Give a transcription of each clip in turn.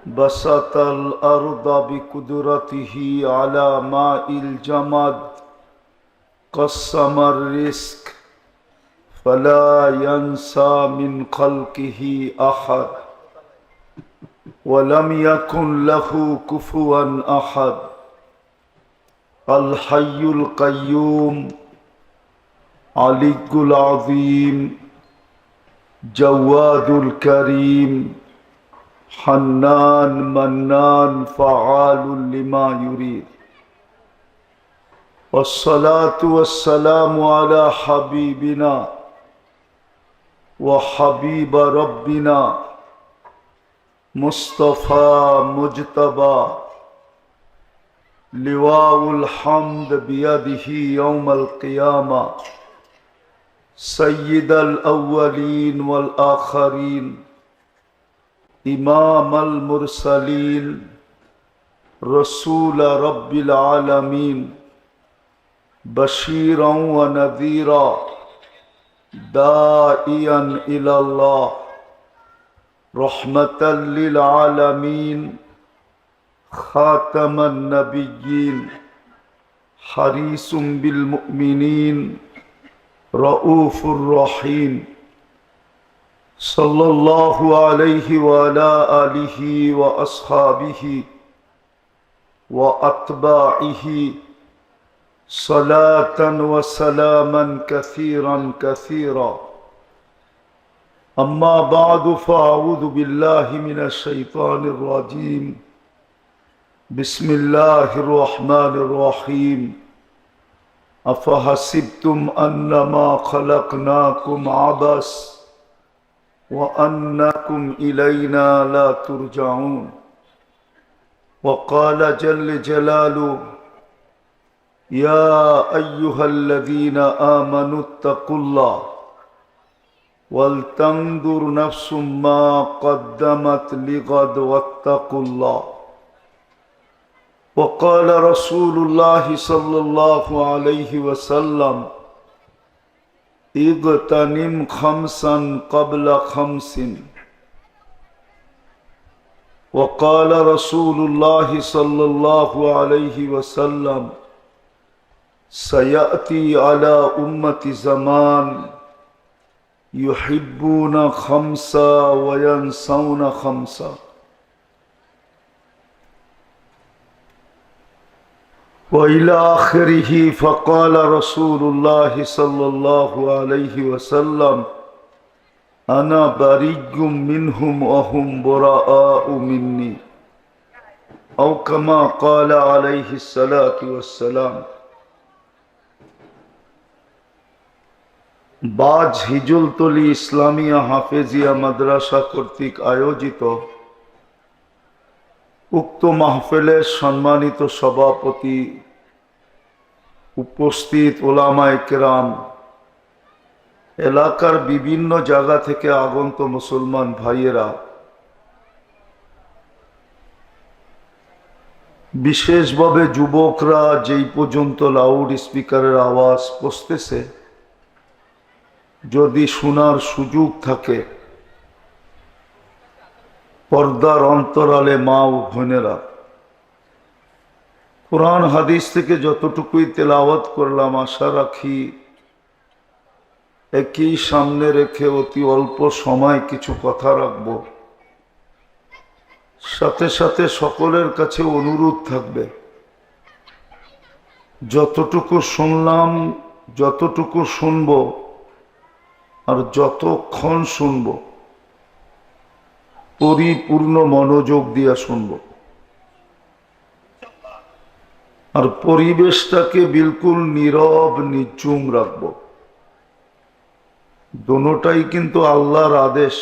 بسط الأرض بقدرته على ماء الجمد قسم الرزق فلا ينسى من خلقه أحد ولم يكن له كفوا أحد الحي القيوم علي العظيم جواد الكريم حنان منان فعال لما يريد والصلاة والسلام على حبيبنا وحبيب ربنا مصطفى مجتبى لواء الحمد بيده يوم القيامة سيد الأولين والآخرين إمام المرسلين رسول رب العالمين بشيرا ونذيرا داعيا إلى الله رحمة للعالمين خاتم النبيين حريص بالمؤمنين رؤوف رحيم صلى الله عليه وعلى آله وأصحابه وأتباعه صلاة وسلاما كثيرا كثيرا أما بعد فأعوذ بالله من الشيطان الرجيم بسم الله الرحمن الرحيم أفحسبتم أنما خلقناكم عبثا وأنكم إلينا لا ترجعون وقال جل جلاله يا أيها الذين آمنوا اتقوا الله ولتنظر نفس ما قدمت لغد واتقوا الله وقال رسول الله صلى الله عليه وسلم اغتنم خمسا قبل خمس وقال رسول الله صلى الله عليه وسلم سيأتي على أمة زمان يحبون خمسا وينسون خمسا وإلى آخره فقال رسول الله صلى الله عليه وسلم أنا بريء منهم وهم براء مني أو كما قال عليه الصلاة والسلام বাজ হিজলতলি ইসলামিয়া হাফেজিয়া মাদ্রাসা কর্তৃক আয়োজিত উক্ত মাহফিলের সম্মানিত সভাপতি উপস্থিত উলামায়ে কেরাম এলাকার বিভিন্ন জায়গা থেকে আগত মুসলমান ভাইয়েরা বিশেষভাবে যুবকরা যেই পর্যন্ত লাউড স্পিকারের আওয়াজ পৌঁছতেছে যদি শোনার সুযোগ থাকে পর্দার অন্তরালে মা ও বোনেরা কুরআন হাদিস থেকে যতটুকুই তেলাওয়াত করলাম আশা রাখি একই সামনে রেখে অতি অল্প সময় কিছু কথা রাখব সাথে সাথে সকলের কাছে অনুরোধ থাকবে যতটুকু শুনলাম যতটুকু শুনব আর যতক্ষণ শুনব পরিপূর্ণ মনোযোগ দিয়ে শুনব আর পরিবেশটাকে বিলকুল নীরব নিঝুম রাখব দোনোটাই কিন্তু আল্লাহর আদেশ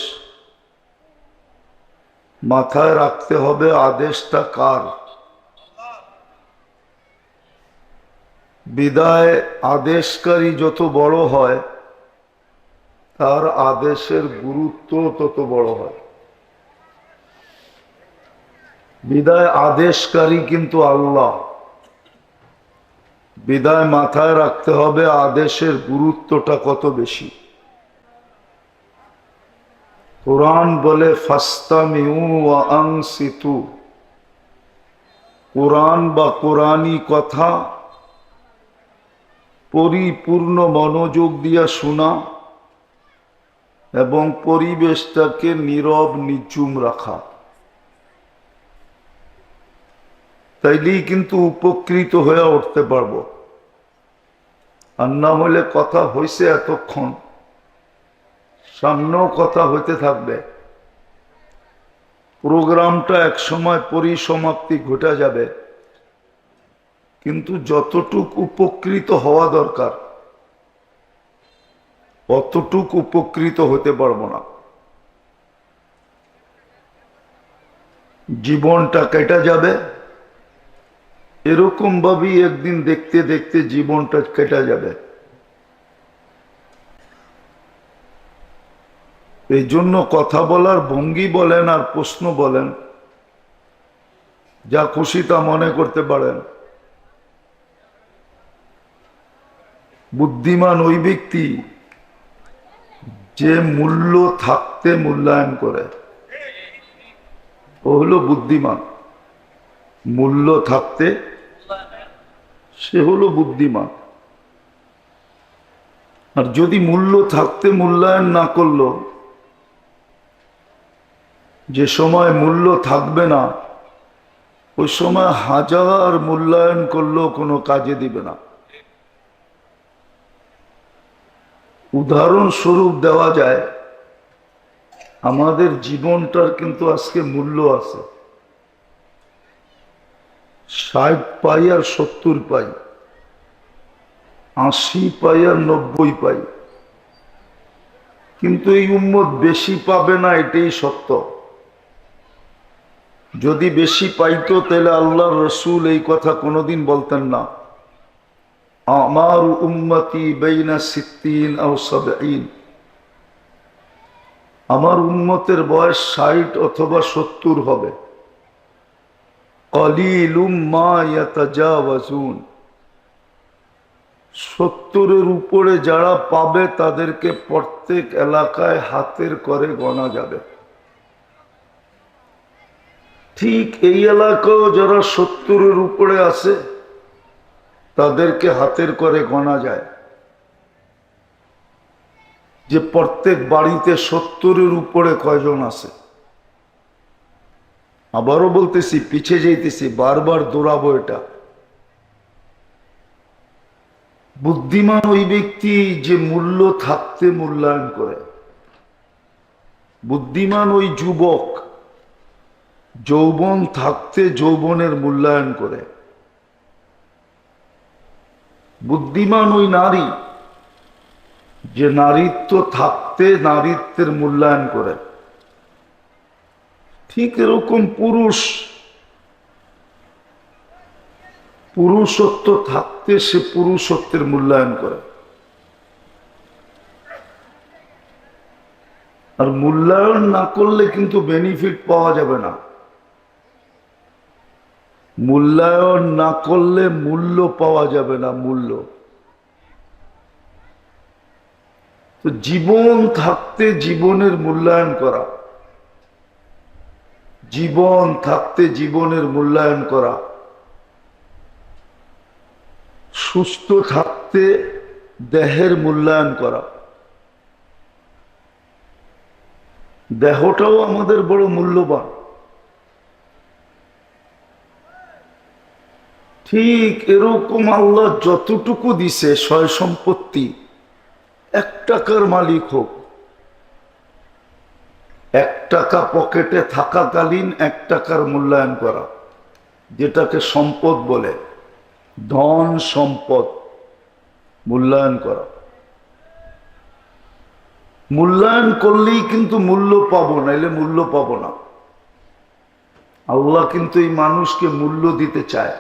মাথায় রাখতে হবে আদেশটা কার বিদায় আদেশকারী যত বড় হয় তার আদেশের গুরুত্ব তত বড় হয় বিদায় আদেশকারী কিন্তু আল্লাহ বিদায় মাথায় রাখতে হবে আদেশের গুরুত্বটা কত বেশি কোরআন বলে ফাস্তামিউ ওয়া আনসিতু, কোরআন বা কোরআনী কথা পরিপূর্ণ মনোযোগ দিয়া শোনা এবং পরিবেশটাকে নীরব নিঝুম রাখা, তাইলেই কিন্তু উপকৃত হয়ে উঠতে পারবো। আর না হলে কথা হয়েছে এতক্ষণ, সামনেও কথা হইতে থাকবে, প্রোগ্রামটা একসময় পরিসমাপ্তি ঘটে যাবে, কিন্তু যতটুক উপকৃত হওয়া দরকার অতটুক উপকৃত হতে পারবো না। জীবনটা কেটে যাবে, এরকম ভাবেই একদিন দেখতে দেখতে জীবনটা কেটে যাবে। এই জন্য কথা বলার ভঙ্গি বলেন আর প্রশ্ন বলেন, যা খুশি তা মনে করতে পারেন। বুদ্ধিমান ওই ব্যক্তি যে মূল্য থাকতে মূল্যায়ন করে, ও হলো বুদ্ধিমান। মূল্য থাকতে সে হলো বুদ্ধিমান। আর যদি মূল্য থাকতে মূল্যায়ন না করলো, যে সময় মূল্য থাকবে না ওই সময় হাজার মূল্যায়ন করলেও কোনো কাজে দিবে না। উদাহরণস্বরূপ দেওয়া যায়, আমাদের জীবনটার কিন্তু আজকে মূল্য আছে। 60 পাই আর 70 পাই, 80 পাই আর 90 পাই, কিন্তু এই উম্মত বেশি পাবে না, এটাই সত্য। যদি বেশি পাইতো তাহলে আল্লাহর রসুল এই কথা কোনোদিন বলতেন না, আমার উম্মতি বাইনা 60 আও 70, আমার উম্মতের বয়স 60 অথবা 70 হবে। কলিলুম মা ইয়াতাজাওয়াজুন, 70-এর উপরে যারা পাবে তাদেরকে প্রত্যেক এলাকায় হাতের করে গোনা যাবে। ঠিক এই এলাকাও যারা 70-এর উপরে আছে তাদেরকে হাতের করে গোনা যায়, যে প্রত্যেক বাড়িতে 70-এর উপরে কয়জন আছে। আবারও বলতেছি, পিছে যাইতেছি, বারবার দৌড়াবো এটা। বুদ্ধিমান ওই ব্যক্তি যে মূল্য থাকতে মূল্যায়ন করে। বুদ্ধিমান ওই যুবক যৌবন থাকতে যৌবনের মূল্যায়ন করে। বুদ্ধিমান ওই নারী যে নারীত্ব থাকতে নারীত্বের মূল্যায়ন করে। ঠিক এরকম পুরুষ পুরুষত্ব থাকতে সে পুরুষত্বের মূল্যায়ন করে। আর মূল্যায়ন না করলে কিন্তু বেনিফিট পাওয়া যাবে না। মূল্যায়ন না করলে মূল্য পাওয়া যাবে না, মূল্য। তো জীবন থাকতে জীবনের মূল্যায়ন করা, জীবন থাকতে জীবনের মূল্যায়ন করা, সুস্থ থাকতে দেহের মূল্যায়ন করা। দেহটাও আমাদের বড় মূল্যবান। ঠিক এরকম আল্লাহ যতটুকু দিছে সয় সম্পত্তি, 1 টাকার মালিক হোক, 1 টাকা পকেটে থাকাকালীন 1 টাকার মূল্যায়ন করা, যেটাকে সম্পদ বলে, ধন সম্পদ মূল্যায়ন করা। মূল্যায়ন করলেই কিন্তু মূল্য পাবো, নাইলে মূল্য পাবো না। আল্লাহ কিন্তু এই মানুষকে মূল্য দিতে চায়।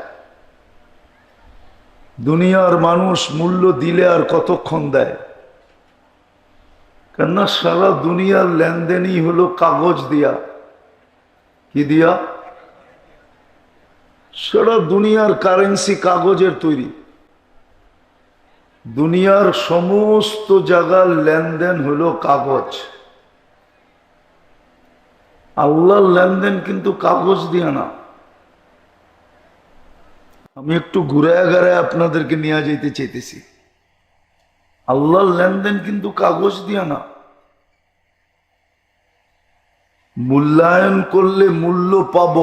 দুনিয়ার মানুষ মূল্য দিলে আর কতক্ষণ দেয়? কেননা সারা দুনিয়ার লেনদেনই হলো কাগজ দিয়া। কি দিয়া? সারা দুনিয়ার কারেন্সি কাগজের তৈরি। দুনিয়ার সমস্ত জায়গার লেনদেন হলো কাগজ। আল্লাহর লেনদেন কিন্তু কাগজ দিয়ে না। আমি একটু ঘুরে ঘুরে আপনাদেরকে নিয়ে যেতে চাইতেছি। আল্লাহর লেনদেন কিন্তু কাগজ দিয়ে না। মূল্যায়ন করলে মূল্য পাব,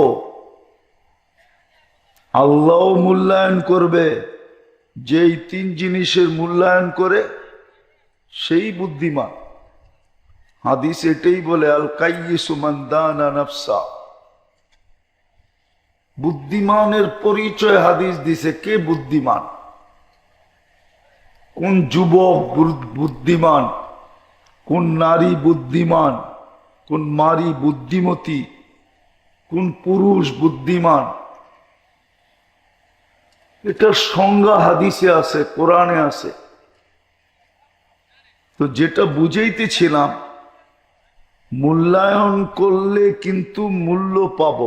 আল্লাহ মূল্যায়ন করবে। যেই তিন জিনিসের মূল্যায়ন করে সেই বুদ্ধিমান। হাদিস এটাই বলে, আল কাইয়িসু মান দানা নাফসা। বুদ্ধিমানের পরিচয় হাদিস দিছে। কে বুদ্ধিমান? কোন যুবক বুদ্ধিমান, কোন নারী বুদ্ধিমান, কোন নারী বুদ্ধিমতী, কোন পুরুষ বুদ্ধিমান? এটার সংজ্ঞা হাদিসে আছে, কোরআনে আছে। তো যেটা বুঝাইতেছিলাম, মূল্যায়ন করলে কিন্তু মূল্য পাব,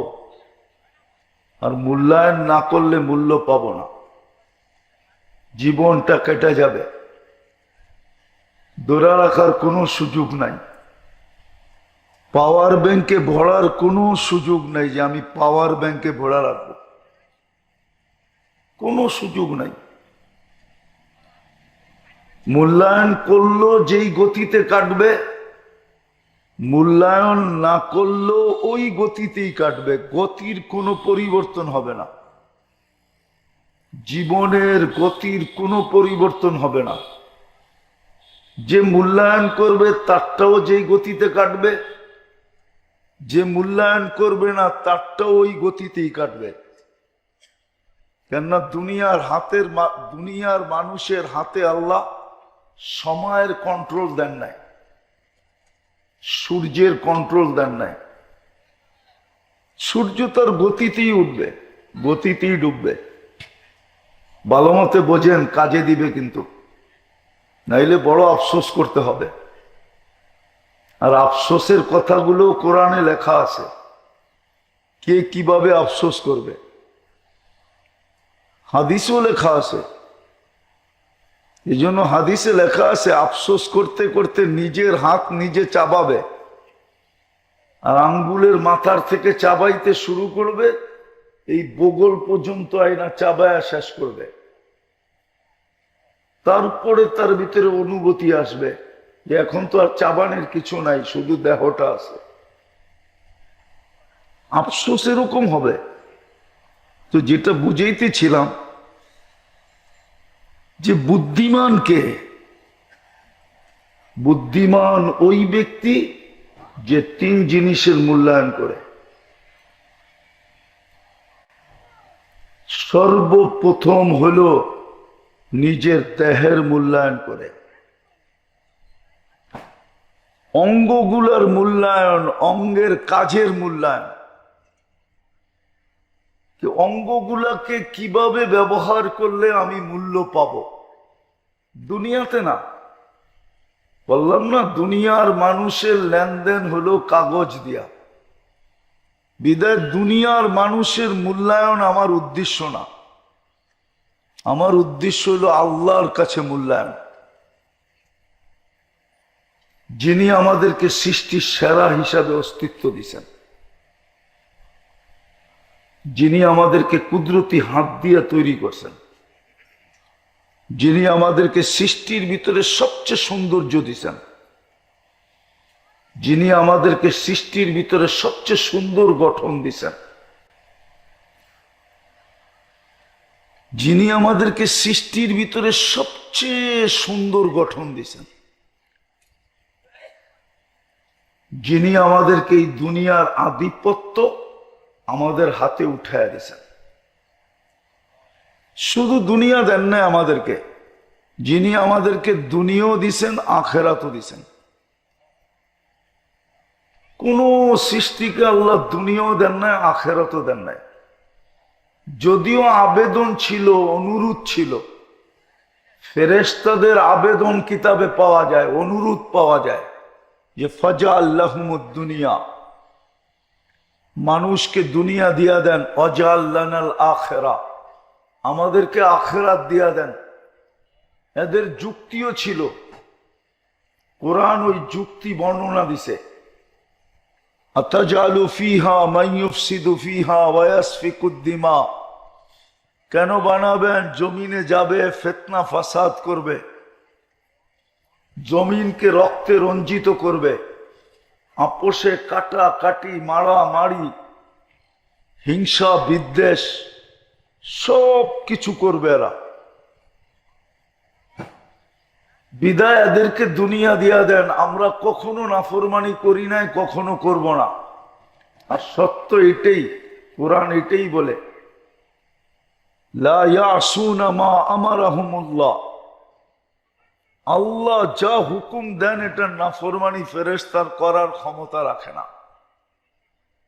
আর মূল্যায়ন না করলে মূল্য পাব না। জীবনটা কেটে যাবে, ধরে রাখার কোনো সুযোগ নাই। পাওয়ার ব্যাংকে ভরার কোনো সুযোগ নাই যে আমি পাওয়ার ব্যাংকে ভরা রাখবো, কোনো সুযোগ নাই। মূল্যায়ন করলো যেই গতিতে কাটবে, মূল্যায়ন না করলেও ওই গতিতেই কাটবে। গতির কোনো পরিবর্তন হবে না, জীবনের গতির কোনো পরিবর্তন হবে না। যে মূল্যায়ন করবে তারটাও যেই গতিতে কাটবে, যে মূল্যায়ন করবে না তারটাও ওই গতিতেই কাটবে। কেননা দুনিয়ার মানুষের হাতে আল্লাহ সময়ের কন্ট্রোল দেন নাই, সূর্যের কন্ট্রোল দেন নাই। সূর্য তার গতিতেই উঠবে, গতিতেই ডুববে। ভালো মতে বোঝেন, কাজে দিবে কিন্তু, নাইলে বড় আফসোস করতে হবে। আর আফসোসের কথাগুলো কোরআনে লেখা আছে, কে কিভাবে আফসোস করবে। হাদিসেও লেখা আছে। এই জন্য হাদিসে লেখা আছে, আফসোস করতে করতে নিজের হাত নিজে চাবাবে, আর আঙ্গুলের মাথার থেকে চাবাইতে শুরু করবে, এই বগল পর্যন্ত আইনা চাবায়া শেষ করবে। তারপরে তার ভিতরে অনুভূতি আসবে যে এখন তো আর চাবানের কিছু নাই, শুধু দেহটা আছে। আফসোস এরকম হবে। তো যেটা বুঝাইতেছিলাম, যে বুদ্ধিমান কে? বুদ্ধিমান ওই ব্যক্তি যে তিন জিনিসের মূল্যায়ন করে। সর্বপ্রথম হলো নিজের দেহের মূল্যায়ন করে, অঙ্গগুলার মূল্যায়ন, অঙ্গের কাজের মূল্যায়ন। অঙ্গগুলাকে কিভাবে ব্যবহার করলে আমি মূল্য পাব, দুনিয়াতে না। বললাম না, দুনিয়ার মানুষের লেনদেন হলো কাগজ দিয়া। বিদায় দুনিয়ার মানুষের মূল্যায়ন আমার উদ্দেশ্য না। আমার উদ্দেশ্য হলো আল্লাহর কাছে মূল্যায়ন, যিনি আমাদেরকে সৃষ্টির সেরা হিসাবে অস্তিত্ব দিয়েছেন, যিনি আমাদেরকে কুদরতি হাত দিয়ে তৈরি করছেন, যিনি আমাদেরকে সৃষ্টির ভিতরে সবচেয়ে সৌন্দর্য দিয়েছেন, যিনি আমাদেরকে সৃষ্টির ভিতরে সবচেয়ে সুন্দর গঠন দিয়েছেন, যিনি আমাদেরকে সৃষ্টির ভিতরে সবচেয়ে সুন্দর গঠন দিয়েছেন, যিনি আমাদেরকে এই দুনিয়ার আধিপত্য আমাদের হাতে উঠায় দিয়েছেন। শুধু দুনিয়া দেন না আমাদেরকে, যিনি আমাদেরকে দুনিয়াও দিছেন, আখেরাতও দিছেন। কোন সৃষ্টিকে আল্লাহ দুনিয়াও দেন নাই, আখেরাতও দেন নাই। যদিও আবেদন ছিল, অনুরোধ ছিল, ফেরেশতাদের আবেদন কিতাবে পাওয়া যায়, অনুরোধ পাওয়া যায় যে ফাজা আল্লাহুমুদ দুনিয়া, মানুষকে দুনিয়া দিয়া দেন, অজাল্লানাল আখেরা, আমাদেরকে আখেরাত দিয়া দেন। এদের যুক্তিও ছিল, কোরআন ওই যুক্তি বর্ণনা দিছে। আতাজালু ফিহা মান ইউফসিদু ফিহা ওয়া ইয়াসফিকুদ দিমা, কেন বানাবেন? জমিনে যাবে, ফিতনা ফাসাদ করবে, জমিনকে রক্তে রঞ্জিত করবে, আপোষে কাটাকাটি, মারামারি, হিংসা বিদ্বেষ সব কিছু করবে এরা। বিদায় এদেরকে দুনিয়া দিয়া দেন। আমরা কখনো নাফরমানি করি নাই, কখনো করব না। আর সত্য এটাই, কোরআন এটাই বলে, লা ইয়াসুনা মা আমারাহুমুল্লাহ, আল্লাহ যা হুকুম দেন এটা নাফরমানি ফেরেশতার করার ক্ষমতা রাখে না।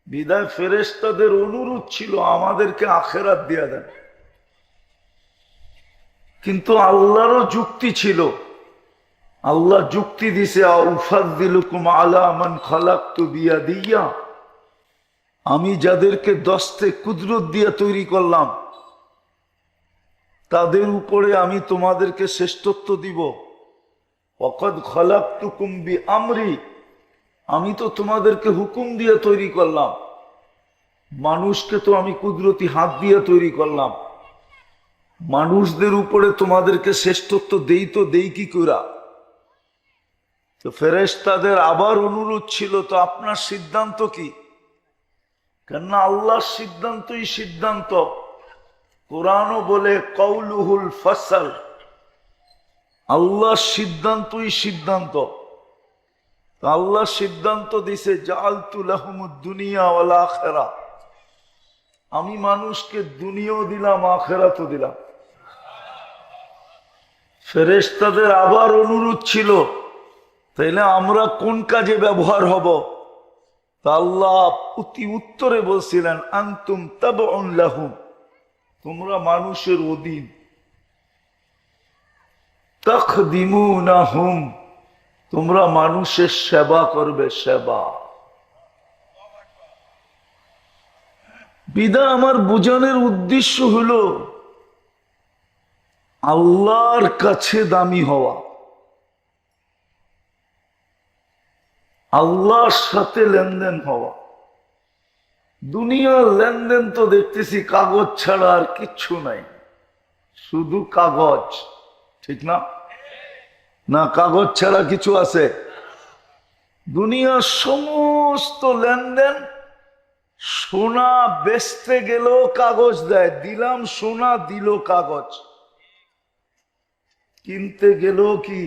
বিদায় ফেরেশতাদের অনুরোধ ছিল আমাদেরকে আখিরাত দিয়া দেন, কিন্তু আল্লাহরও যুক্তি ছিল। আল্লাহ যুক্তি দিছে, উফাদ্দিলুকুম আলা মান খালাকতু বিয়াদিয়া, আমি যাদেরকে দস্তে কুদরত দিয়ে তৈরি করলাম তাদের উপরে আমি তোমাদেরকে শ্রেষ্ঠত্ব দিব। ওয়াকাদ খালাকতুকুম বিআমরি, আমি তো তোমাদেরকে হুকুম দিয়ে তৈরি করলাম। মানুষকে তো আমি কুদরতি হাত দিয়ে তৈরি করলাম, মানুষদের উপরে তোমাদেরকে শ্রেষ্ঠত্ব দেই কি কইরা? তো ফেরেশতাদের আবার অনুরোধ ছিল, তো আপনার সিদ্ধান্ত কি? কেননা আল্লাহর সিদ্ধান্তই সিদ্ধান্ত। কোরআনও বলে কওলুহুল ফাসল, আল্লাহর সিদ্ধান্তই সিদ্ধান্ত। আল্লাহ সিদ্ধান্ত দিছে, জাআলতু লাহুমুদ দুনিয়া ওয়াল আখিরা, আমি মানুষকে দুনিয়াও দিলাম, আখিরাতও দিলাম। ফেরেশতাদের আবার অনুরোধ ছিল, তাইলে আমরা কোন কাজে ব্যবহার হব? তা আল্লাহ অতি উত্তরে বলছিলেন, আনতুম তাবউন লাহুম, তোমরা মানুষের অধীন, তাখদিমুনাহুম, তোমরা মানুষের সেবা করবে, সেবা। বিদা আমার বোঝানোর উদ্দেশ্য হলো আল্লাহর কাছে দামি হওয়া, আল্লাহর সাথে লেনদেন হওয়া। দুনিয়ার লেনদেন তো দেখতেছি কাগজ ছাড়া আর কিচ্ছু নাই, শুধু কাগজ, ঠিক না? না, কাগজ ছাড়া কিছু আছে? দুনিয়ার সমস্ত লেনদেন, সোনা বেচতে গেলেও কাগজ দেয়, দিলাম সোনা, দিল কাগজ। কিনতে গেলেও কি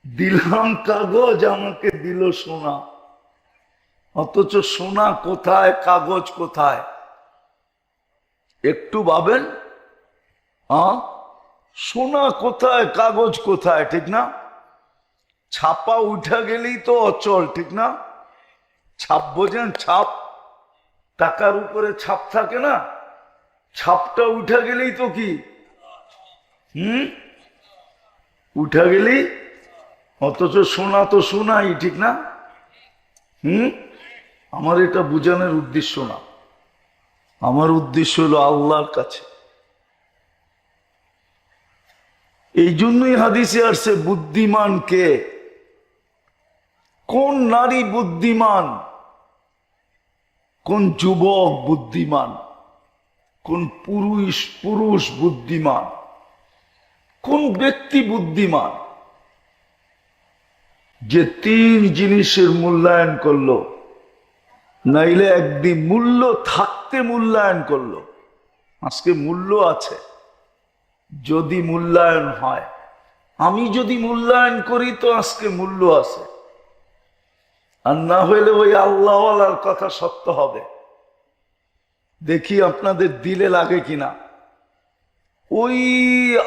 দিলাম কাগজ, আমাকে দিল সোনা। অথচ সোনা কোথায়, কাগজ কোথায়? একটু ভাবেন, সোনা কোথায়, কাগজ কোথায়, ঠিক না? ছাপা উঠা গেলেই তো অচল, ঠিক না? ছাপ বোঝেন? ছাপ, টাকার উপরে ছাপ থাকে না, ছাপটা উঠা গেলেই তো কি উঠা গেলেই। অথচ সোনা তো সোনাই, ঠিক না? আমার এটা বোঝানোর উদ্দেশ্য না, আমার উদ্দেশ্য হলো আল্লাহর কাছে। এই জন্যই হাদিসে আসছে, বুদ্ধিমান কে? কোন নারী বুদ্ধিমান, কোন যুবক বুদ্ধিমান, কোন পুরুষ বুদ্ধিমান, কোন ব্যক্তি বুদ্ধিমান? যে তিন জিনিসের মূল্যায়ন করলো, নাইলে একদিন মূল্য থাকতে মূল্যায়ন করলো। আজকে মূল্য আছে, যদি মূল্যায়ন হয়, আমি যদি মূল্যায়ন করি তো আজকে মূল্য আছে, আর না হইলে ওই আল্লাহওয়ালার কথা সত্য হবে। দেখি আপনাদের দিলে লাগে কিনা। ওই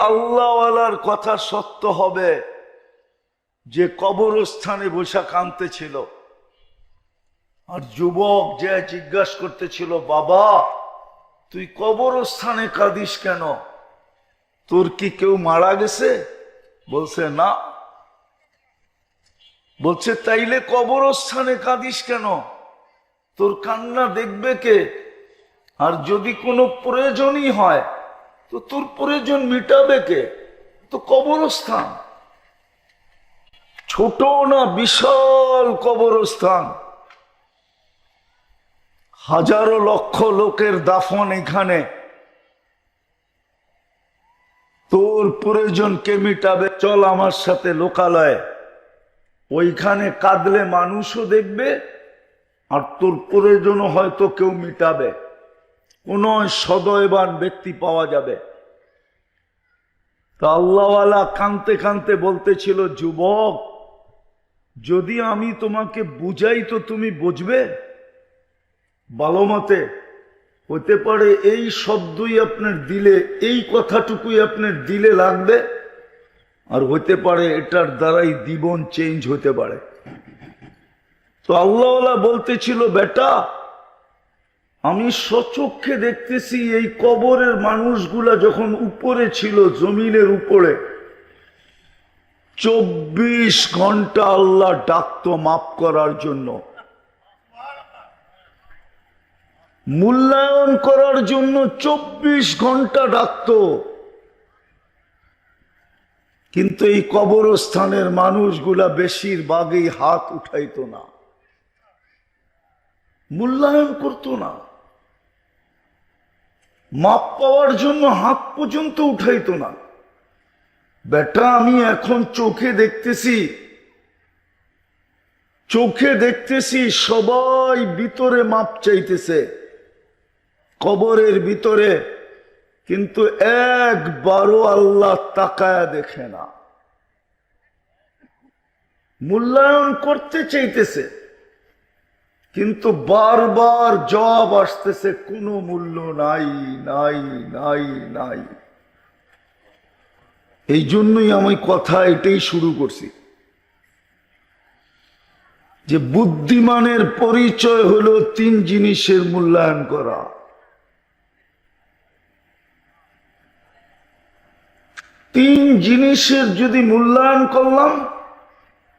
আল্লাহওয়ালার কথা সত্য হবে যে কবরস্থানে বসে কাঁদতেছিল, আর যুবক যে জিজ্ঞাসা করতেছিল, বাবা তুই কবরস্থানে কাঁদিস কেন? তোর কি কেউ মারা গেছে? বলছে না। বলছে তাইলে কবরস্থানে কাঁদিস কেন? তোর কান্না দেখবে কে? আর যদি কোনো প্রয়োজনই হয় তো তোর প্রয়োজন মিটাবে কে? তো কবরস্থান। ছোট না, বিশাল কবরস্থান, হাজারো লক্ষ লোকের দাফন এখানে। তোর প্রয়োজন কে মিটাবে? চল আমার সাথে লোকালয়ে, ওইখানে কাঁদলে মানুষও দেখবে, আর তোর প্রয়োজনও হয়তো কেউ মিটাবে, কোন সদয়বান ব্যক্তি পাওয়া যাবে। তা আল্লাহওয়ালা কানতে কানতে বলতেছিল, যুবক, যদি আমি তোমাকে বুঝাই তো তুমি বুঝবে ভালো মতে? হতে পারে এই শব্দই আপনার দিলে, এই কথাটুকুই আপনার দিলে লাগবে, আর হতে পারে এটার দ্বারাই জীবন চেঞ্জ হতে পারে। তো আল্লাহওয়ালা বলতেছিল, বেটা, আমি সচক্ষে দেখতেছি এই কবরের মানুষগুলা যখন উপরে ছিল, জমিনের উপরে, 24 ঘন্টা আল্লাহ ডাকতো মাফ করার জন্য, মূল্যায়ন করার জন্য 24 ঘন্টা ডাকতো। কিন্তু এই কবরস্থানের মানুষগুলা বেশিরভাগই হাত উঠাইতো না, মূল্যায়ন করতো না, মাপ পাওয়ার জন্য হাত পর্যন্ত উঠাইতো না। বেটা, আমি এখন চোখে দেখতেছি সবাই ভিতরে মাপ চাইতেছে কবরের ভিতরে, কিন্তু একবারও আল্লাহ তাকায়া দেখে না। মূল্যায়ন করতে চাইতেছে, কিন্তু বারবার জবাব আসতেছে, কোনো মূল্য নাই, নাই, নাই, নাই। এই জন্যই আমি কথা এটাই শুরু করছি যে বুদ্ধিমানের পরিচয় হলো 3 জিনিসের মূল্যায়ন করা। 3 জিনিসের যদি মূল্যায়ন করলাম,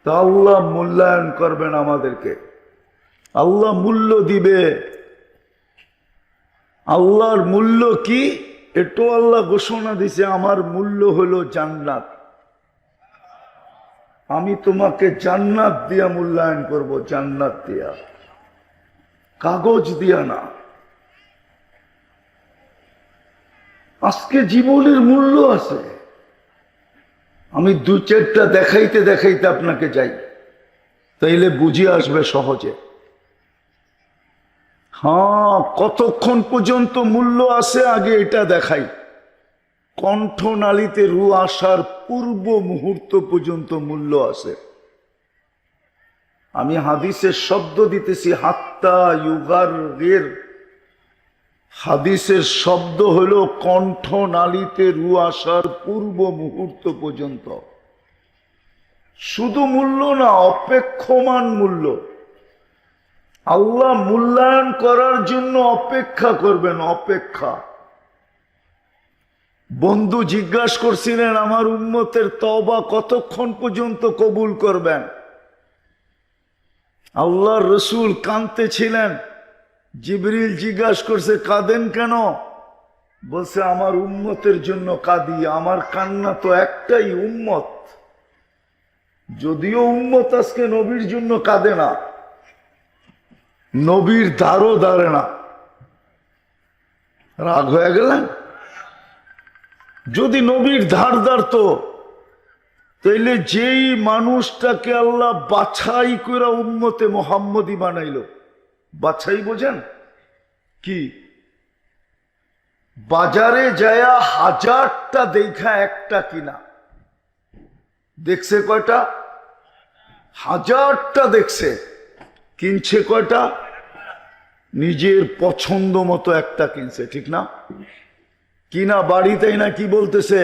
তা আল্লাহ মূল্যায়ন করবেন আমাদেরকে, আল্লাহ মূল্য দিবে। আল্লাহর মূল্য কি? এটাও আল্লাহ ঘোষণা দিছে, আমার মূল্য হলো জান্নাত। আমি তোমাকে জান্নাত দিয়া মূল্যায়ন করব, জান্নাত দিয়া, কাগজ দিয়া না। আজকে জীবনের মূল্য আছে। আমি 2-4টা দেখাইতে দেখাইতে আপনাকে যাই, তাইলে বুঝে আসবে সহজে। হ্যাঁ, কতক্ষণ পর্যন্ত মূল্য আছে আগে এটা দেখাই। কণ্ঠনালীতে রু আসার পূর্ব মুহূর্ত পর্যন্ত মূল্য আছে। আমি হাদিসের শব্দ দিতেছি, হাত্তা ইউগারগির। হাদিসের শব্দ হলো কণ্ঠনালীতে রু আসার পূর্ব মুহূর্ত পর্যন্ত। শুধু মূল্য না, অপেক্ষমান মূল্য। আল্লাহ মূল্যায়ন করার জন্য অপেক্ষা করবেন, অপেক্ষা। বন্ধু জিজ্ঞাসা করছিলেন, আমার উম্মতের তওবা কতক্ষণ পর্যন্ত কবুল করবেন? আল্লাহর রসুল কাঁদতেছিলেন। জিবরিল জিজ্ঞাসা করছে, কাঁদেন কেন? বলছে, আমার উম্মতের জন্য কাঁদি। আমার কান্না তো একটাই, উম্মত। যদিও উম্মত আজকে নবীর জন্য কাঁদে না, নবীর ধারও ধারে না। রাগ হয়ে গেলেন? যদি নবীর ধার ধারতো, তাইলে যেই মানুষটাকে আল্লাহ বাছাই করে উম্মতে মুহাম্মদী বানাইল, বাছাই বোঝেন কি? বাজারে যায়া 1000টা দেখা একটা কিনা, দেখছে কয়টা? 1000টা দেখছে, কিনছে কয়টা? নিজের পছন্দ মতো একটা কিনছে, ঠিক না? কিনা বাড়িতেই না কি বলতেছে,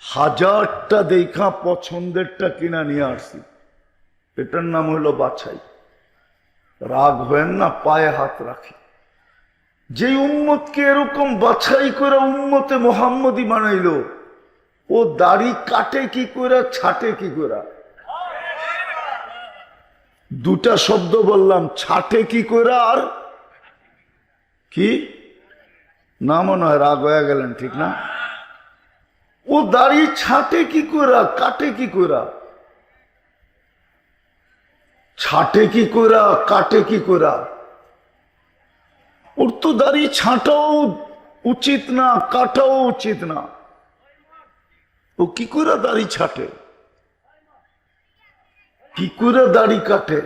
1000টা দেখা পছন্দেরটা কিনা নিয়ে আসছি। এটার নাম হলো বাছাই। রাগ হয়েন না, পায়ে হাত রাখি। যে উম্মতকে এরকম বাছাই করে উম্মতে মুহাম্মদী বানাইল, ও দাড়ি কাটে কি করে, ছাটে কি করে? 2টা শব্দ বললাম, ছাটে কি করে আর কি? না মনে হয় রাগ হয়ে গেলেন, ঠিক না? ও দাড়ি ছাটে কি করে, কাটে কি করে? ছাটে কি করা, কাটে কি করা? ওর তো দাড়ি ছাঁটাও উচিত না, কাটাও উচিত না। ও কি করে দাড়ি ছাটে, কি করে দাড়ি কাটে?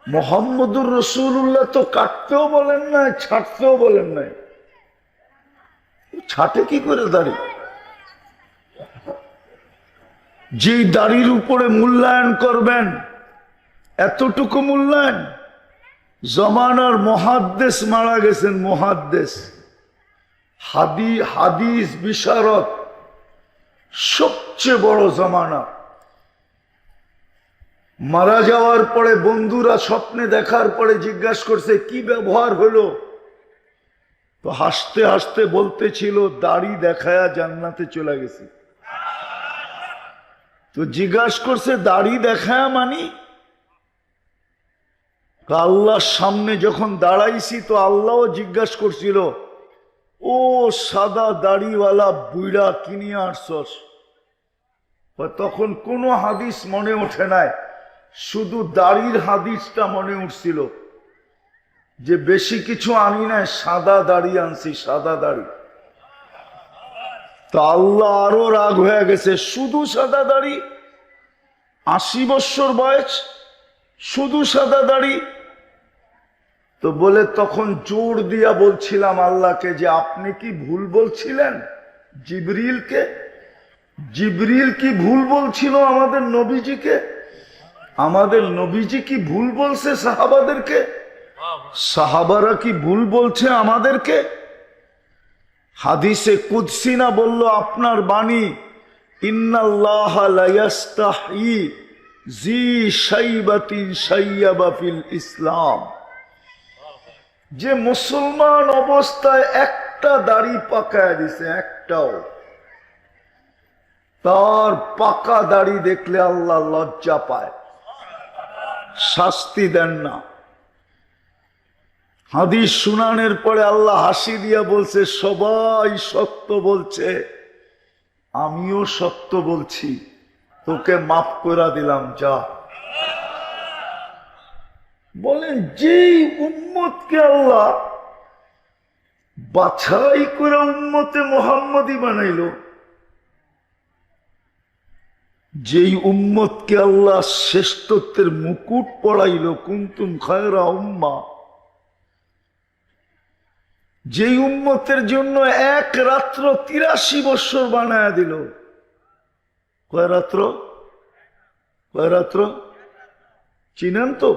মোহাম্মদুর রসুল্লাহ তো কাটতেও বলেন নাই, ছাড়তেও বলেন নাই। ছাটে কি করে দাড়ি? যে দাড়ির উপরে মূল্যায়ন করবেন, এতটুকু মূল্যায়ন। জমানার মুহাদ্দিস মারা গেছেন, মুহাদ্দিস, হাদিস বিশারদ, সবচেয়ে বড় জমানা। মারা যাওয়ার পরে বন্ধুরা স্বপ্নে দেখার পরে জিজ্ঞাসা করছে কি ব্যবহার হলো, তো হাসতে হাসতে বলতেছিল দাড়ি দেখায়া জান্নাতে চলে গেছি। তো জিজ্ঞাসা করছে দাড়ি দেখায়া মানি? আল্লাহর সামনে যখন দাঁড়াইছি তো আল্লাহও জিজ্ঞাসা করছিল, ও সাদা দাড়িওয়ালা বুইড়া কিনিয়ে আসছস? তখন কোনো হাদিস মনে ওঠে নাই, শুধু দাড়ির হাদিসটা মনে উঠছিল, যে বেশি কিছু আনি নাই, সাদা দাড়ি আনছি, সাদা দাড়ি। তো আল্লাহ আরো রাগ হয়ে গেছে, শুধু সাদা দাড়ি, 80 বছর বয়স, শুধু সাদা দাড়ি। তো বলে তখন জোর দিয়া বলছিলাম আল্লাহকে যে আপনি কি ভুল বলছিলেন জিবরিলকে? জিবরিল কি ভুল বলছিল আমাদের নবীজিকে? আমাদের নবীজি কি ভুল বলছে সাহাবাদেরকে? সাহাবারা কি ভুল বলছে আমাদেরকে? হাদিসে কুদসি না বলল আপনার বাণী, ইন্নাল্লাহ লা ইয়াস্তাহি জি শাইবাতিন শাইয়াবা ফিল ইসলাম। যে মুসলমান অবস্থায় একটা দাড়ি পাকায় দিছে, একটাও, তার পাকা দাড়ি দেখলে আল্লাহ লজ্জা পায়, শাস্তি দেন না। হাদিস শুনানোর পরে আল্লাহ হাসি দিয়া বলছে সবাই সত্য বলছে, আমিও সত্য বলছি, তোকে মাফ করে দিলাম, যা। বলেন যেই উম্মতকে আল্লাহ বাছাই করে উম্মতে মুহাম্মদী বানাইল, যেই উম্মতকে আল্লাহ শ্রেষ্ঠত্বের মুকুট পড়াইল, কুনতুম খায়রা উম্মাহ, যেই উম্মতের জন্য এক রাত্র 83 বছর বানায়া দিল। কয় রাত্র? কয় রাত্র চিনেন তো?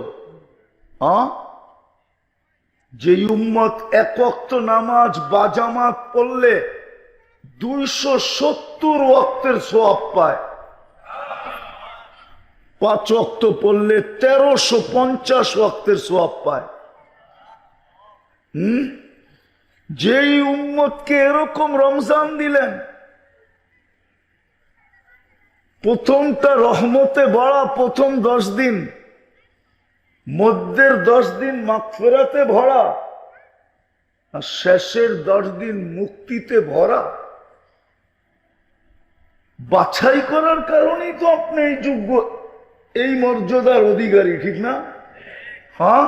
যেই উম্মত এক ওয়াক্ত নামাজ বাজামাত পড়লে 270 ওয়াক্তের সওয়াব পায়, 5 ওয়াক্ত পড়লে 1350 ওয়াক্তের সওয়াব পায়। যেই উম্মতকে এরকম রমজান দিলেন, প্রথমটা রহমতে ভরা, প্রথম 10 দিন, মধ্যের 10 দিন মাগফিরাতে ভরা, আর শেষের 10 দিন মুক্তিতে ভরা। বাছাই করার কারণেই তো আপনি এই যোগ্য, এই মর্যাদার অধিকারী, ঠিক না? হ্যাঁ,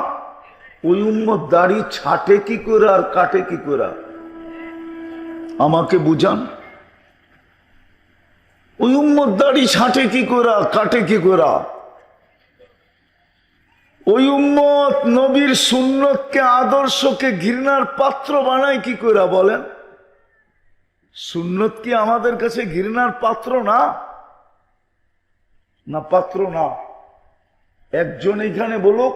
ওই উম্মত দাড়ি ছাটে কি করে আর কাটে কি করে? আমাকে বুঝান। ওই উম্মত দাড়ি ছাটে কি করে, কাটে কি করে? ওই উম্মত নবীর সুন্নতকে, আদর্শকে ঘৃণার পাত্র বানায় কি করে? বলেন, সুন্নত কি আমাদের কাছে ঘৃণার পাত্র না? না পাত্র না? একজন এখানে বলুক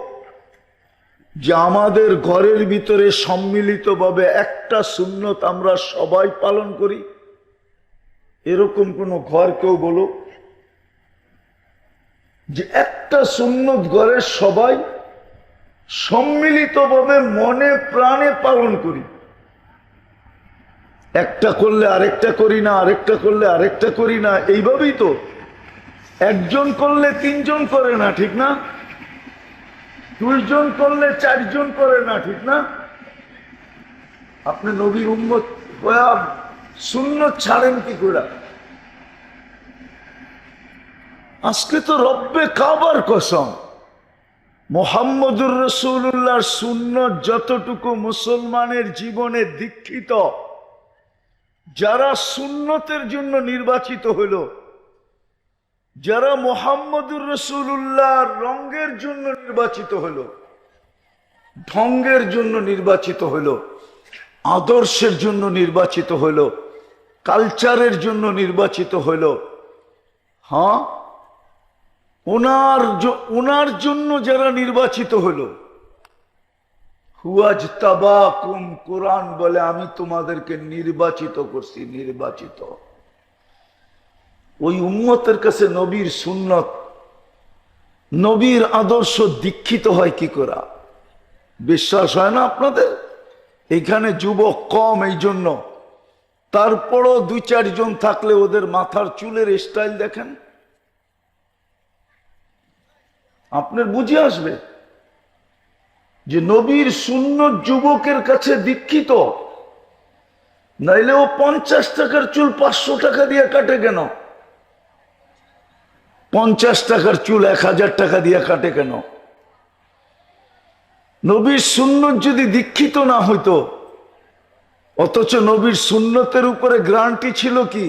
যে আমাদের ঘরের ভিতরে সম্মিলিতভাবে একটা সুন্নত আমরা সবাই পালন করি, এরকম কোন ঘর কেউ বলুক যে একটা সুন্নত ঘরের সবাই সম্মিলিতভাবে মনে প্রাণে পালন করি। একটা করলে আরেকটা করি না, আরেকটা করলে আরেকটা করি না, এইভাবেই তো। একজন করলে 3 জন করে না, ঠিক না? 2 জন করলে 4 জন করে না, ঠিক না? আপনি নবীর উম্মত হয়ে সুন্নত ছাড়েন কি করে? আজকে তো রব্বে কাবার কসম, মুহাম্মদুর রাসূলুল্লাহর সুন্নত যতটুকু মুসলমানের জীবনে দীক্ষিত, যারা সুন্নতের জন্য নির্বাচিত হইল, যারা মুহাম্মদুর রাসূলুল্লাহর রঙের জন্য নির্বাচিত হইল, ঢঙ্গের জন্য নির্বাচিত হইল, আদর্শের জন্য নির্বাচিত হইল, কালচারের জন্য নির্বাচিত হইল, হ্যাঁ, ওনার জন্য যারা নির্বাচিত হইল, হুয়াজতাবাকুম, কোরআন বলে আমি তোমাদেরকে নির্বাচিত করছি, নির্বাচিত। ওই উম্মতের কাছে নবীর সুন্নত, নবীর আদর্শ দীক্ষিত হয় কি করে? বিশ্বাস হয় না আপনাদের? এখানে যুবক কম, এই জন্য। তারপরও 2-4 জন থাকলে ওদের মাথার চুলের স্টাইল দেখেন, আপনার বুঝে আসবে যে নবীর সুন্নত যুবকের কাছে দীক্ষিত। নাইলে ও 50 টাকার চুল 500 টাকা দিয়ে কাটে কেন? 50 টাকার চুল 1000 টাকা দিয়ে কাটে কেন? নবীর সুন্নত যদি দীক্ষিত না হইতো, অথচ নবীর সুন্নতের উপরে গ্যারান্টি ছিল কি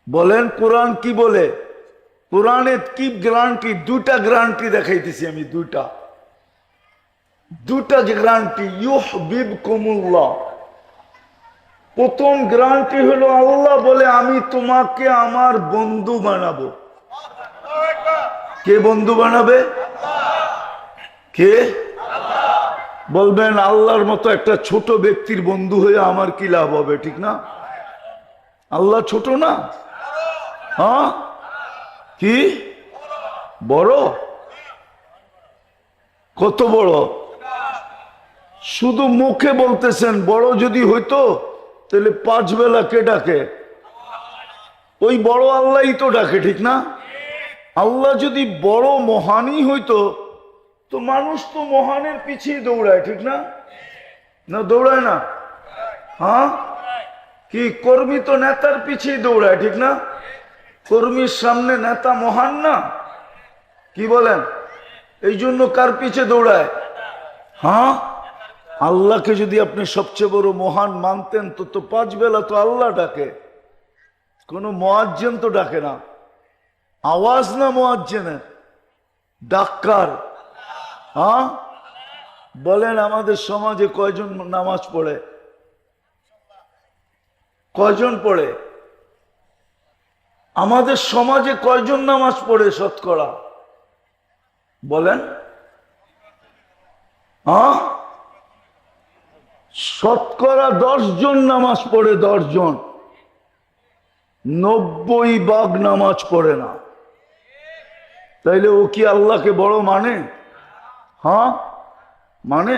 বলেন? কোরআন কি বলে? কোরআনে কি গ্যারান্টি? 2টা গ্যারান্টি দেখাইতেছি আমি, 2টা গ্যারান্টি। ইউহিব্বুকুমুল্লাহ, প্রথম গ্যারান্টি হলো আল্লাহ বলে আমি তোমাকে আমার বন্ধু বানাবো। কে বন্ধু বানাবে? কে বলবেন? আল্লাহর মতো একটা ছোট ব্যক্তির বন্ধু হয়ে আমার কি লাভ হবে? ঠিক না? আল্লাহ ছোট না? হ্যাঁ, কি বড়? কত বড়? শুধু মুখে বলতেছেন বড়। যদি হইতো তাহলে 5 বেলা কে ডাকে? ওই বড় আল্লাহই তো ডাকে, ঠিক না? আল্লাহ যদি বড় মহানই হইতো তো মানুষ তো মহানের পিছিয়ে দৌড়ায়, ঠিক না? না দৌড়ায় না? হ্যাঁ, কি কর্মী তো নেতার পিছিয়ে দৌড়ায়, ঠিক না? কর্মীর সামনে নেতা মহান না? কি বলেন? এই জন্য কার পিছে দৌড়ায়? হ্যাঁ, আল্লাহকে যদি আপনি সবচেয়ে বড় মহান মানতেন তো 5 বেলা তো আল্লাহ ডাকে, কোন মুয়াজ্জিন তো ডাকে না। আওয়াজ না মুয়াজ্জিনের, ডাক্কার। হ্যাঁ, বলেন আমাদের সমাজে কয়জন নামাজ পড়ে? কয়জন পড়ে? আমাদের সমাজে কয়জন নামাজ পড়ে শতকরা? বলেন। হ্যাঁ, শতকরা 10 জন নামাজ পড়ে, 10 জন। 90% নামাজ পড়ে না। তাইলে ও কি আল্লাহকে বড় মানে? হ্যাঁ, মানে?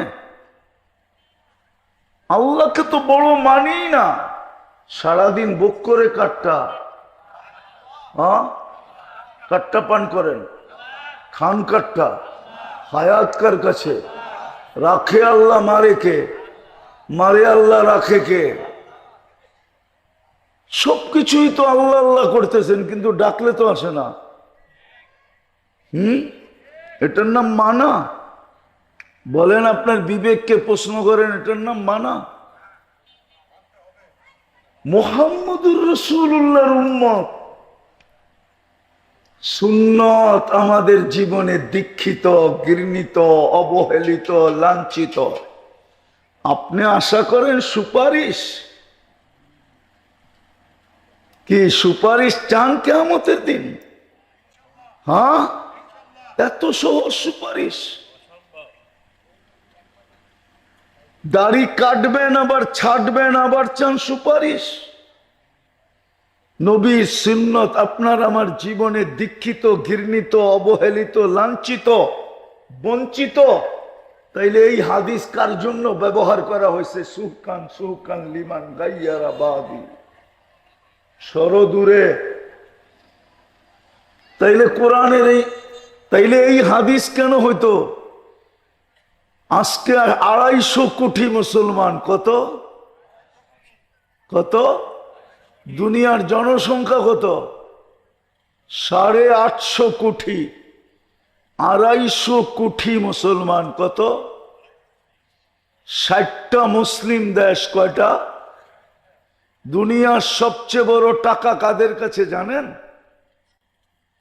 আল্লাহকে তো বড় মানি না। সারাদিন বুক করে কাট্টা, হ্যাঁ, কাট্টা পান করেন, খান কাট্টা। হায়াত কার কাছে? রাখে আল্লাহ, মারে কে? মারে আল্লাহ, রাখে কে? সবকিছুই তো আল্লাহ আল্লাহ করতেছেন, কিন্তু ডাকলে তো আসে না। এটার নাম মানা? বলেন, আপনার বিবেককে প্রশ্ন করেন, এটার নাম মানা? মুহাম্মদুর রাসূলুল্লাহর উম্মত, সুন্নত আমাদের জীবনে দীক্ষিত, ঘৃণিত, অবহেলিত, লাঞ্ছিত। আপনি আশা করেন সুপারিশ? কি সুপারিশ চান কিয়ামতের দিন? হ্যাঁ, এত সহজ সুপারিশ? দাড়ি কাটবেন আবার ছাড়বেন, আবার চান সুপারিশ? নবীর সুন্নত আপনার আমার জীবনে দীক্ষিত, ঘৃণিত, অবহেলিত, লাঞ্ছিত, বঞ্চিত। তাইলে এই হাদিস কার জন্য ব্যবহার করা হয়েছে? সুহকান সুহকান লিমান গাইয়ারা বাদি, সরদূরে। তাইলে কোরআনের তাইলে এই হাদিস কেন হইতো? আজকে 250 কোটি মুসলমান। কত? কত? দুনিয়ার জনসংখ্যা কত? 850 কোটি। 250 কোটি মুসলমান, কত? 60টা মুসলিম দেশ। কয়টা? দুনিয়ার সবচেয়ে বড় টাকা কাদের কাছে জানেন?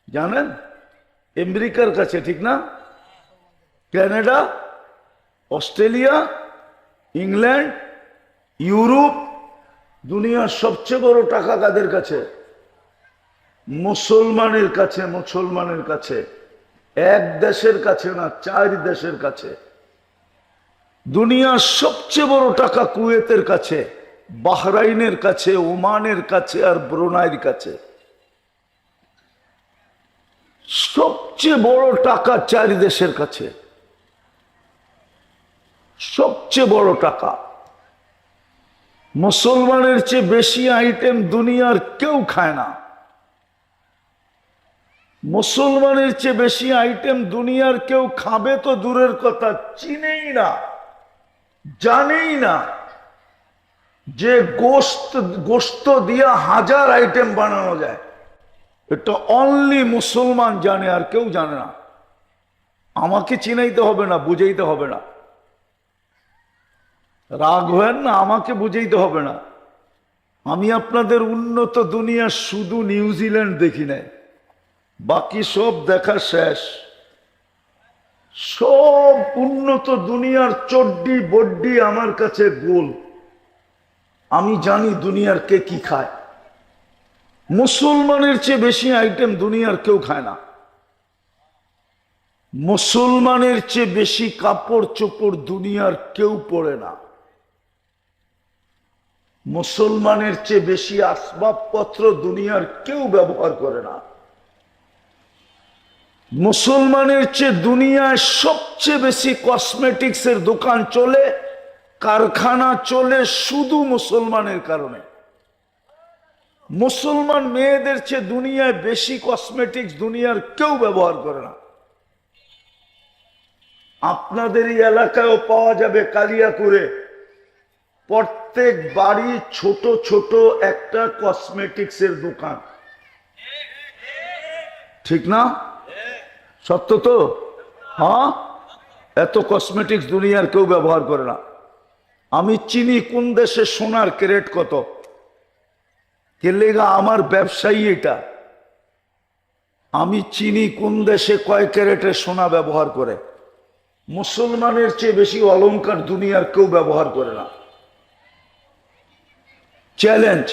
জানেন? আমেরিকার কাছে, ঠিক না? কানাডা, অস্ট্রেলিয়া, ইংল্যান্ড, ইউরোপ, দুনিয়ার সবচেয়ে বড় টাকা কাদের কাছে? মুসলমানের কাছে। মুসলমানের কাছে, এক দেশের কাছে না, 4 দেশের কাছে। দুনিয়ার সবচেয়ে বড় টাকা কুয়েতের কাছে, বাহরাইনের কাছে, ওমানের কাছে আর ব্রুনাইয়ের কাছে। সবচেয়ে বড় টাকা 4 দেশের কাছে, সবচেয়ে বড় টাকা। মুসলমানের চেয়ে বেশি আইটেম দুনিয়ার কেউ খায় না। মুসলমানের চেয়ে বেশি আইটেম দুনিয়ার কেউ খাবে তো দূরের কথা, চিনেই না, জানেই না যে গোশত দিয়া 1000 আইটেম বানানো যায়। এটা অনলি মুসলমান জানে, আর কেউ জানে না। আমাকে চিনাইতে হবে না, বুঝাইতে হবে না। রাগ হয়েন না, আমাকে বুঝাইতে হবে না। আমি আপনাদের উন্নত দুনিয়া শুধু নিউজিল্যান্ড দেখি নাই, বাকি সব দেখা শেষ। সব উন্নত দুনিয়ার চড্ডি বড্ডি আমার কাছে গোল। আমি জানি দুনিয়ার কে কি খায়। মুসলমানের চেয়ে বেশি আইটেম দুনিয়ার কেউ খায় না। মুসলমানের চেয়ে বেশি কাপড় চোপড় দুনিয়ার কেউ পরে না। মুসলমানের চেয়ে বেশি আসবাবপত্র দুনিয়ার কেউ ব্যবহার করে না। মুসলমানের চেয়ে দুনিয়ায় সবচেয়ে বেশি কসমেটিক্সের দোকান চলে, কারখানা চলে শুধু মুসলমানের কারণে। মুসলমান মেয়েদের চেয়ে দুনিয়ায় বেশি কসমেটিক্স দুনিয়ার কেউ ব্যবহার করে না। আপনাদের এই এলাকায়ও পাওয়া যাবে কালিয়াকুরে, প্রত্যেক বাড়ি ছোট ছোট একটা কসমেটিক্সের দোকান, ঠিক না? সত্য তো? হ্যাঁ, এত কসমেটিক্স দুনিয়ার কেউ ব্যবহার করে না। আমি চিনি কোন দেশে সোনার ক্যারেট কত, কেলেগা আমার ব্যবসায়ী এটা। আমি চিনি কোন দেশে কয় ক্যারেটের সোনা ব্যবহার করে। মুসলমানের চেয়ে বেশি অলংকার দুনিয়ার কেউ ব্যবহার করে না। চ্যালেঞ্জ,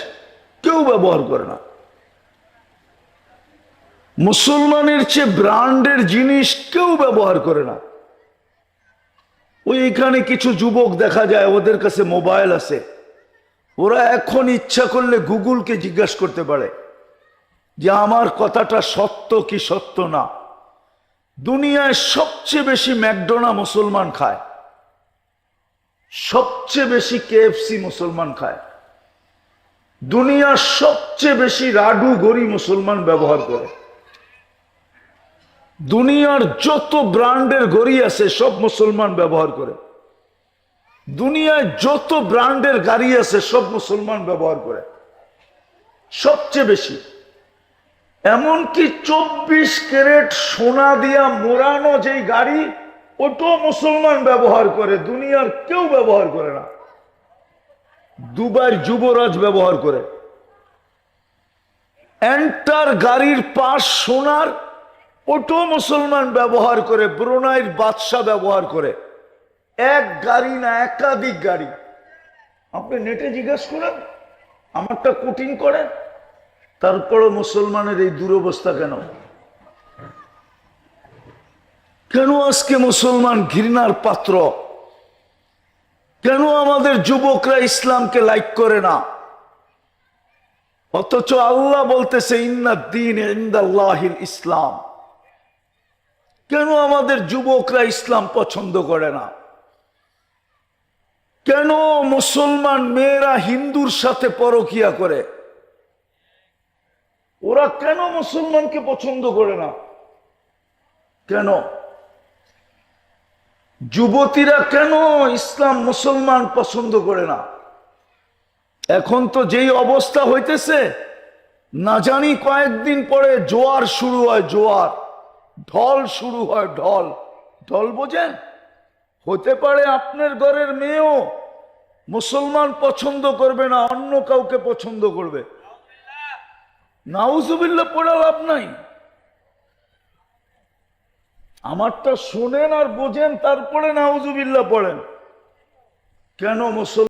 কেউ ব্যবহার করে না। মুসলমানের চেয়ে ব্র্যান্ডের জিনিস কেউ ব্যবহার করে না। ওই এখানে কিছু যুবক দেখা যায়, ওদের কাছে মোবাইল আছে, ওরা এখন ইচ্ছা করলে গুগলকে জিজ্ঞাসা করতে পারে যে আমার কথাটা সত্য কি সত্য না। দুনিয়ায় সবচেয়ে বেশি ম্যাকডোনা মুসলমান খায়, সবচেয়ে বেশি কেএফসি মুসলমান খায়, দুনিয়ার সবচেয়ে বেশি রাডু গড়ি মুসলমান ব্যবহার করে। দুনিয়ার যত ব্র্যান্ডের ঘড়ি আছে সব মুসলমান ব্যবহার করে। দুনিয়ায় যত ব্র্যান্ডের গাড়ি আছে সব মুসলমান ব্যবহার করে, সবচেয়ে বেশি। এমনকি 24 ক্যারেট সোনা দিয়া মোড়ানো যেই গাড়ি, ওটাও মুসলমান ব্যবহার করে, দুনিয়ার কেউ ব্যবহার করে না। দুবাইয়ের যুবরাজ ব্যবহার করে। এন্টার গাড়ির পাশ সোনার, ওটাও মুসলমান ব্যবহার করে, ব্রুনাইয়ের বাদশা ব্যবহার করে। এক গাড়ি না, একাধিক গাড়ি। আপনি নেটে জিজ্ঞাসা করেন, আমারটা কোটিং করে। তারপরও মুসলমানের এই দুরবস্থা কেন? কেন আজকে মুসলমান ঘৃণার পাত্র? কেন আমাদের যুবকরা ইসলামকে লাইক করে না? অথচ আল্লাহ বলতেছে ইন্নাদ-দীন ইনদাল্লাহিল ইসলাম। কেন আমাদের যুবকরা ইসলাম পছন্দ করে না? কেন মুসলমান মেয়েরা হিন্দুর সাথে পরকিয়া করে? ওরা কেন মুসলমানকে পছন্দ করে না? কেন? যুবতীরা কেন ইসলাম মুসলমান পছন্দ করে না? এখন তো যেই অবস্থা হইতেছে, না জানি কয়েকদিন পরে জোয়ার শুরু হয়। জোয়ার ঢল শুরু হয়, ঢল। ঢল বোঝেন? হতে পারে আপনার ঘরের মেয়েও মুসলমান পছন্দ করবে না, অন্য কাউকে পছন্দ করবে। নাউজুবিল্লাহ পড়া লাভ নাই। আমারটা শোনেন আর বোঝেন, তারপরে নাউজুবিল্লাহ পড়েন। কেন মুসলমান